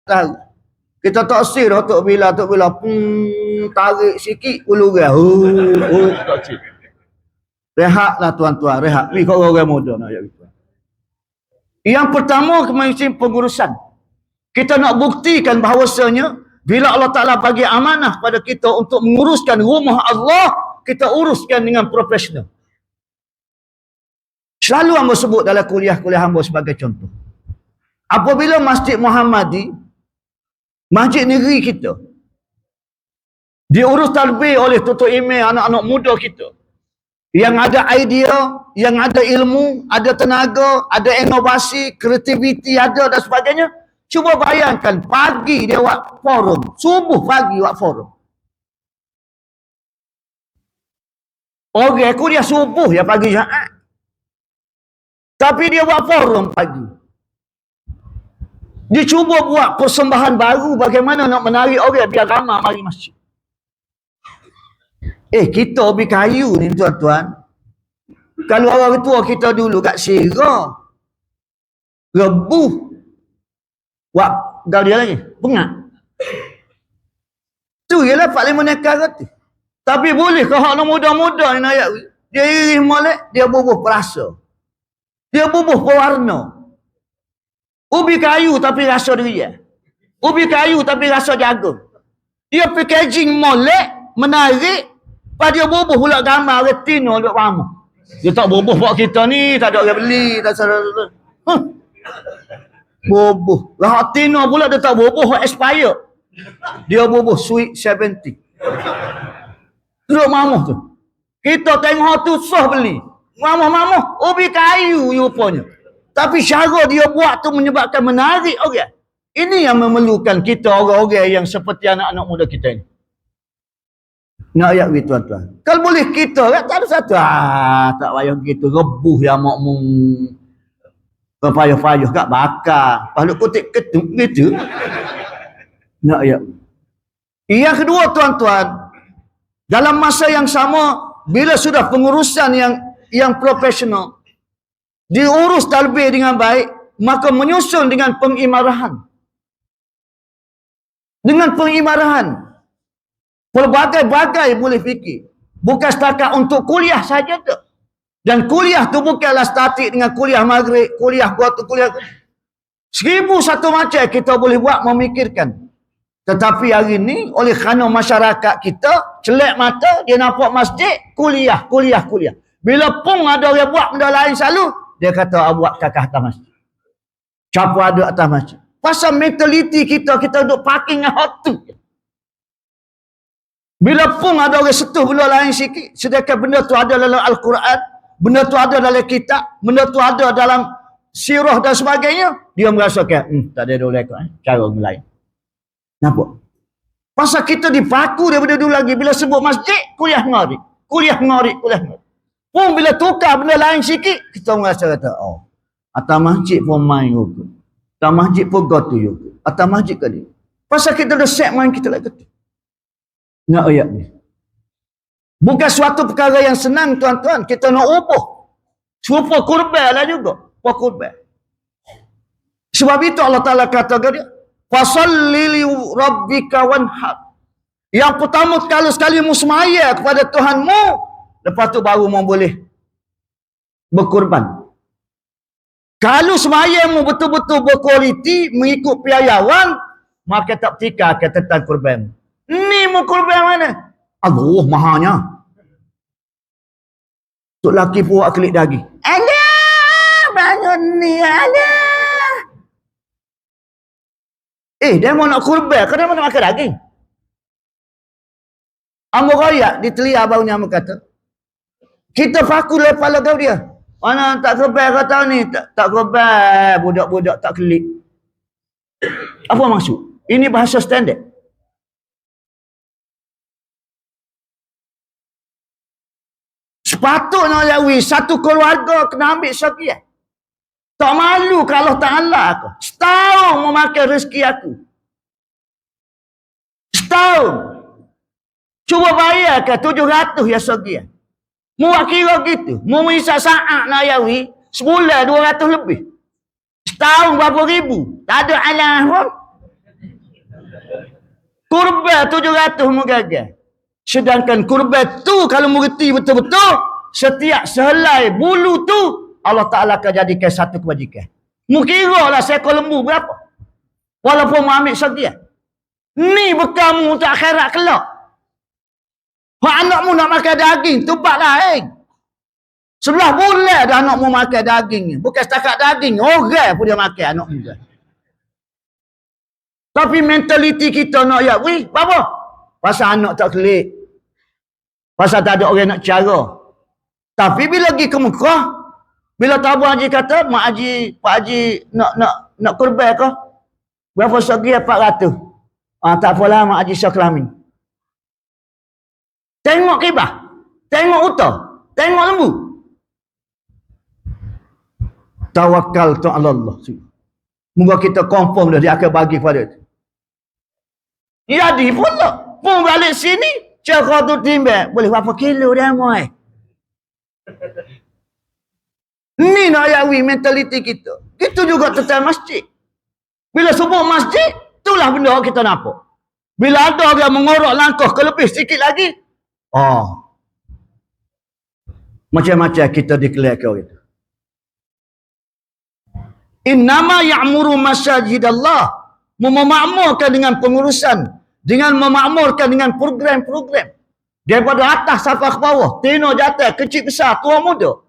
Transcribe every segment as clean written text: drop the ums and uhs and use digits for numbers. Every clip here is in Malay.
tahu. Kita tak sir Tok Bila tarik sikit uluran. Tak sir. Rehatlah tuan-tuan, rehat. Ni kau orang muda nak jadi. Yang pertama kemajuan pengurusan. Kita nak buktikan bahawasanya bila Allah Ta'ala bagi amanah pada kita untuk menguruskan rumah Allah, kita uruskan dengan profesional. Selalu hamba sebut dalam kuliah-kuliah hamba sebagai contoh. Apabila Masjid Muhammadi, masjid negeri kita, diurus tadbir oleh tutur email anak-anak muda kita, yang ada idea, yang ada ilmu, ada tenaga, ada inovasi, kreativiti ada dan sebagainya. Cuba bayangkan, pagi dia buat forum, subuh pagi buat forum. Orang kuliah subuh ya pagi Jumaat. Tapi dia buat forum pagi. Dia cuba buat persembahan baru bagaimana nak menarik orang biar ramai mari masjid. Kita hobi kayu ni tuan-tuan. Kalau orang tua kita dulu kat Sierra, rebuh, buat dia lagi, pengat. Tu ialah Pak Lima Nekar kata. Tapi boleh kalau orang muda-muda ni nak dia iris molek, dia bubuh perasa. Dia bubuh pewarna. Ubi kayu tapi rasa durian. Ubi kayu tapi rasa jagung. Dia packaging molek, menarik, lepas dia bubuh pula gambar retino duk ramah. Dia tak bubuh buat kita ni, tak ada orang beli, tak ada. Bubuh. Lah retino pula dia tak bubuh expire. Dia bubuh sweet 70. Duduk mamuh tu. Kita tengok tu susah beli. Mamuh-mamuh, ubi kayu rupanya. Tapi cara dia buat tu menyebabkan menarik orang. Ini yang memerlukan kita orang-orang yang seperti anak-anak muda kita ini. Nak ayat begitu tuan-tuan. Kalau boleh kita kan tak ada satu. Tak payah begitu. Rebuh yang makmum. Payah-payah kat bakar. Lepas kutip ketuk gitu. Nak ayat. Yang kedua tuan-tuan. Dalam masa yang sama, bila sudah pengurusan yang profesional, diurus talbir dengan baik, maka menyusun dengan pengimarahan. Dengan pengimarahan. Pelbagai-bagai boleh fikir. Bukan setakat untuk kuliah saja tu. Dan kuliah tu bukanlah statik dengan kuliah maghrib, kuliah buat tu, kuliah. 1001 macam kita boleh buat memikirkan. Tetapi hari ni, oleh kerana masyarakat kita, celak mata, dia nampak masjid, kuliah. Bila pun ada orang buat benda lain selalu, dia kata, buat kakak atas masjid. Siapa ada atas masjid. Pasal mentaliti kita duduk parking dengan hot tu. Bila pun ada orang setuh benda lain sikit, sedangkan benda tu ada dalam Al-Quran, benda tu ada dalam kitab, benda tu ada dalam sirah dan sebagainya, dia merasakan, tak ada orang cara lain. Nampak? Pasal kita dipaku daripada dulu lagi. Bila sebut masjid, kuliah ngari. Pun bila tukar benda lain sikit, kita merasa kata, atas masjid pun main juga. Atas masjid pun gotu juga. Atas masjid ke dia. Pasal kita dah set main kita lagi kata. Nak ayat ni. Bukan suatu perkara yang senang tuan-tuan. Kita nak ubah. Serupa kurban lah juga. Kurban. Sebab itu Allah Ta'ala kata ke dia, fasalli li rabbika wanhar. Yang pertama sekali mu semaya kepada Tuhanmu, lepas tu baru mu boleh berkorban. Kalau semayamu betul-betul berkualiti, mengikut piayawan, maka tak pertika akan tentang korban. Ni mu korban mana? Allah mahanya. Tok laki pun buat kelik daging. Alah, bangun ni, alah. Dia mau nak kurban, kan dia mau nak makan daging. Ambo royak di telia abangnya ambo kata, kita paku lepas kau dia. Mana tak kurban kau tahu ni, tak kurban, budak-budak tak kelik. Apa maksud? Ini bahasa standard. Sepatutnya lawi satu keluarga kena ambil sekian. Tak malu kalau Ta'ala aku. Setahun memakai rezeki aku. Setahun. Cuba bayarkan 700 ya sekian. Mu kira gitu. Mu isap saat nak yawi, sebulan 200 lebih. Setahun berapa ribu. Tak ada alam pun. Kurban 700 mu gagal. Sedangkan kurban tu kalau mengerti betul-betul, setiap sehelai bulu tu Allah Ta'ala akan jadikan satu kebajikan. Mu kira lah seekor lembu berapa. Walaupun mu ambil sekian. Ni bekal mu untuk akhirat kelak. Hak anakmu nak makan daging, tu bak lain. 11 bulan dah anakmu makan daging ni. Bukan setakat daging, orang pun dia makan anakmu. Tapi mentaliti kita nak ya, wih, apa? Pasal anak tak kelik. Pasal tak ada orang nak cara. Tapi bila pergi ke Mekah, bila tabu haji kata, mak haji, pak haji nak kurban ke? Berapa segi? 400. Tak apalah mak haji syakelamin. Tengok kibah. Tengok utah. Tengok lembu. Tawakal tu Allah. Moga kita confirm dah dia akan bagi kepada itu. Jadi pula. Pun balik sini, cara tu timbang. Boleh berapa kilo dia mai? Ni nak ayawi mentaliti kita. Itu juga tentang masjid. Bila sebut masjid, itulah benda kita nampak. Bila ada orang mengorok langkah ke lebih sikit lagi, macam-macam kita declare itu. Innama ya'muru masajidallah. Memakmurkan dengan pengurusan, dengan memakmurkan dengan program-program. Daripada atas sampai ke bawah, tino jatuh, kecil besar, tua muda.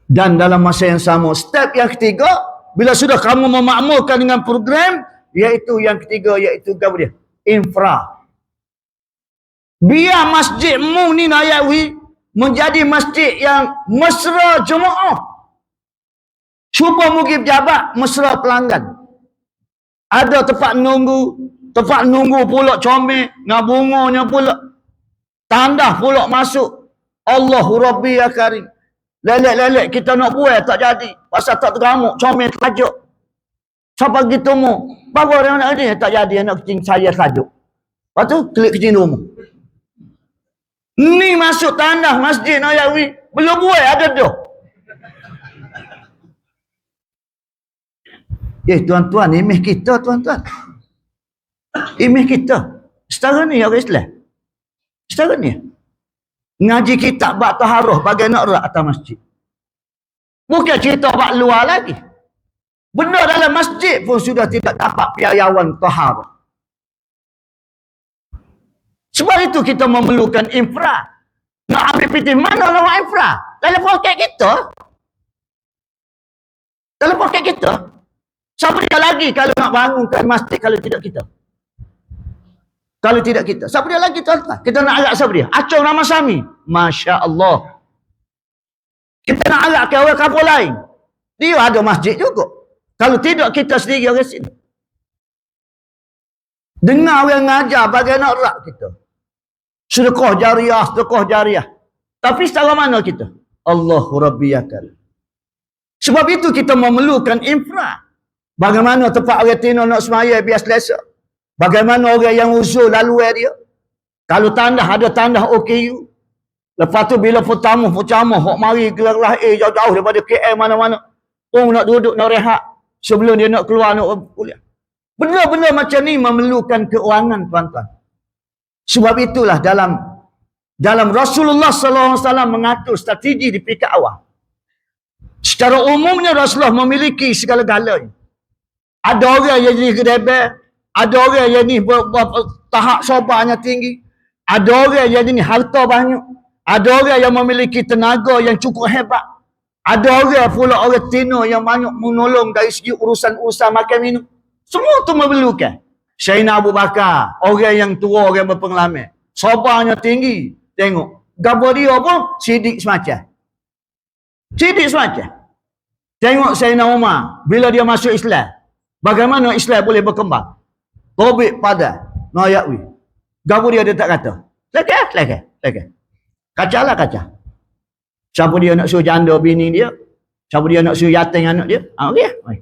Dan dalam masa yang sama, step yang ketiga, bila sudah kamu memakmurkan dengan program, iaitu yang ketiga, iaitu apa dia? Infra. Biar masjidmu ni Nayawi menjadi masjid yang mesra jemaah. Cuba mungkin pejabat mesra pelanggan. Ada tempat nunggu pula comel, dengan bunganya pula. Tandah pula masuk. Allahu Rabbi ya Karim. Lelek-lelek kita nak buat tak jadi. Pasal tak teramuk, comel tajuk. Siapa gitu mu? Bapa orang nak ni tak jadi anak kecil saya tajuk. Lepas tu klik kecil rumah. Ni masuk tanah masjid Nayawi. Belum buat ada dah. Tuan-tuan, imej kita tuan-tuan. Imej kita. Setara ni orang Islam. Setara ni. Ngaji kitab bak taharah bagi nak rak atas masjid. Bukan cerita bak luar lagi. Benda dalam masjid pun sudah tidak dapat piayawan taharah. Sebab itu kita memerlukan infra. Nak ambil pitih mana lawak infra? Dalam poket kita. Dalam poket kita. Siapa dia lagi kalau nak bangunkan masjid kalau tidak kita? Kalau tidak kita. Siapa dia lagi tuan-tuan? Kita nak agak siapa dia? Acung Ramasami. Masya Allah. Kita nak agak ke orang kampung lain. Dia ada masjid juga. Kalau tidak kita sendiri orang sini. Dengar orang ngajar bagai nak rak kita. Sedekah jariah. Tapi secara mana kita? Allahu Rabbi yakal. Sebab itu kita memerlukan infra. Bagaimana tempat orang Tino nak semaya biar selesa. Bagaimana orang yang usul lalu dia. Kalau tandah ada tandah OKU. Lepas tu bila pertama hok mari gelar jauh-jauh daripada KL mana-mana. Nak duduk nak rehat. Sebelum dia nak keluar nak kuliah. Benda-benda macam ni memerlukan keuangan tuan-tuan. Sebab itulah dalam Rasulullah SAW mengatur strategi di peringkat awal. Secara umumnya Rasulullah memiliki segala-galanya. Ada orang yang jadi kedebel, ada orang yang ni tahap sobarnya tinggi, ada orang yang ni harta banyak, ada orang yang memiliki tenaga yang cukup hebat, ada orang pula orang Tino yang banyak menolong dari segi urusan-urusan makan minum. Semua tu memerlukan. Sayyidina Abu Bakar, orang yang tua, orang berpengalaman, sobarnya tinggi. Tengok, gapo dia pun sidik semacam. Tengok Sayyidina Umar bila dia masuk Islam. Bagaimana Islam boleh berkembang? Tobik pada Nayawi. Gapo dia tak kata? Lagi. Kaca. Siapa dia nak suruh janda bini dia? Siapa dia nak suruh yatim anak dia? Okey.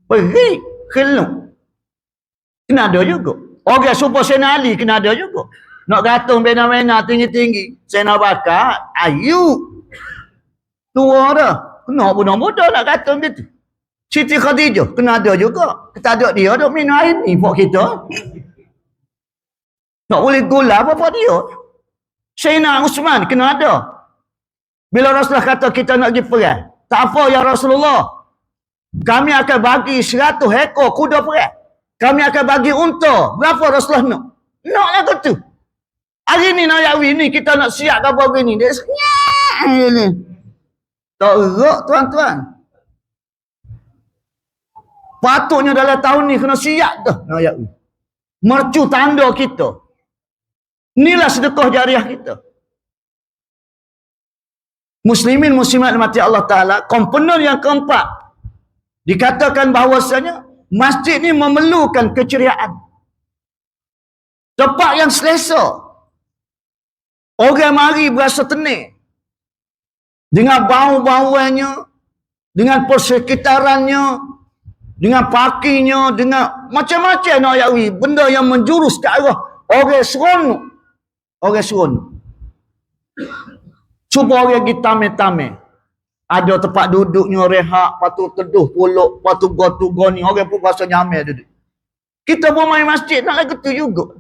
Pergi keluk. Kena ada juga. Orang super Sayyidina Ali kena ada juga. Nak gantung bena-bena tinggi-tinggi. Sayyidina Bakar, ayu. Tua dah. Kena budak-budak nak gantung gitu. Siti Khadijah kena ada juga. Kita ada dia duk minum air ni buat kita. Tak boleh gula apa dia. Sayyidina Uthman kena ada. Bila Rasulullah kata kita nak pergi perang, tak apa ya Rasulullah. Kami akan bagi 100 ekor kuda perang. Kami akan bagi unta. Berapa Rasulullah nak? Nak lah tu. Hari ni Nayawi ni kita nak siap apa begini. Dia senyap ni. Tak gerak tuan-tuan. Patutnya dalam tahun ni kena siap dah Nayawi. Mercu tanda kita. Inilah sedekah jariah kita. Muslimin muslimat mati Allah Ta'ala. Komponen yang keempat. Dikatakan bahawasanya masjid ni memerlukan keceriaan. Tempat yang selesa. Orang mari berasa tenang. Dengan bau-bauannya. Dengan persekitarannya. Dengan pakinya. Dengan macam-macam nak yawi. Benda yang menjurus ke arah orang seronok. Orang seronok. Cuba orang pergi tamai-tamai. Ada tempat duduknya rehat, patu teduh puluk, patu go ni. Orang pun rasa nyamai duduk. Kita pun main masjid nak lagu tu juga.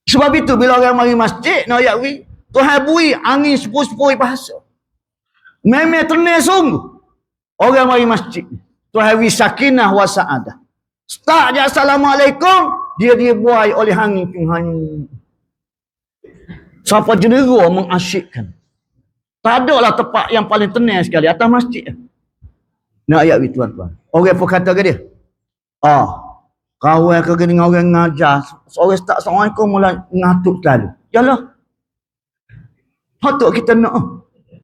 Sebab itu bila orang mari masjid nak yakwi, Tuhan bui angin sepoi-sepoi bahasa. Memang tenang sungguh. Orang mari masjid. Tuhan bui sakinah wa sa'adah. Start je assalamualaikum, dia buai oleh angin Tuhan. Siapa jendera mengasyikkan. Tak ada lah tempat yang paling tenang sekali. Atas masjid. Nak ayat tuan-tuan. Orang pun kata ke dia. Kawan ke dengan orang ngajar. Seorang start Assalamualaikum mula ngatuk selalu. Yalah. Patut kita nak.